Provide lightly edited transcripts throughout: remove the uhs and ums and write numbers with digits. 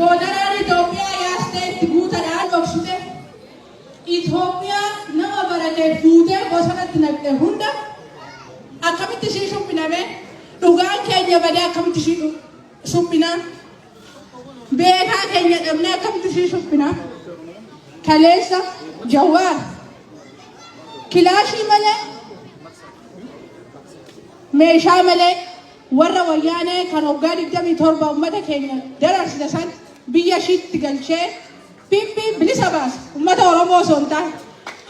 Boodaan Itoophiyaa yaastee itti guutadhaan dhoksite. Itoophiyaa nama baratee fuutee bosonatti naqxe hunda akkamitti ishii shubbiname dhugaan keenya badee akkamitti ishii shubbina beekaa keenya dhabnee akkamitti ishii shubbina kaleessa Jawaar kilaashii malee meeshaa malee warra wayyaanee kan waggaa 27 uummata keenya dararsite san biyya ishiitti galchee Pimpi bilisa baas ummata Oromoo osoo hin taane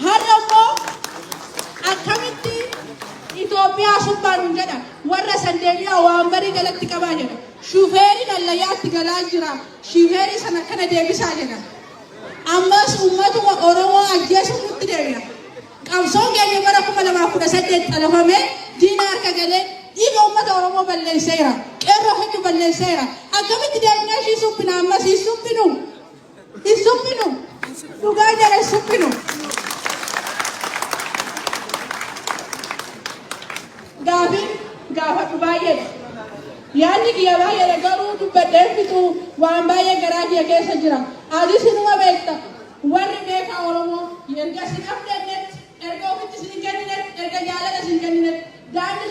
har'a immoo akkamitti Itoophiyaa subbaan hin jedha warra sandeemiyaa waan barii galatti qabaa jedha shufeeriin allayyaatti galaa jira shufeerii sana akkana deebisaa jedha ammas ummatuma Oromoo ajjeesuun nutti deebi'a qabsoon keenya bara 2018 xalafame diina harka galee dhiiga ummata Oromoo balleesseera qeerroo hedduu balleesseera akkamitti deemnee ishii subbina ammas hin subbinu Isumpinu, lugar jala isumpinu. Gaafa baay'ee. Yaadni kiyya baay'ee garuu dubbadhee fitu waan baay'ee garaa kiyya keessa jira. Adii sinuma beekta. Warri beekaa Oromoo erga sin abdannetti, erga ofitti sin kenninetti, erga jaalala sin kenninetti. Daandii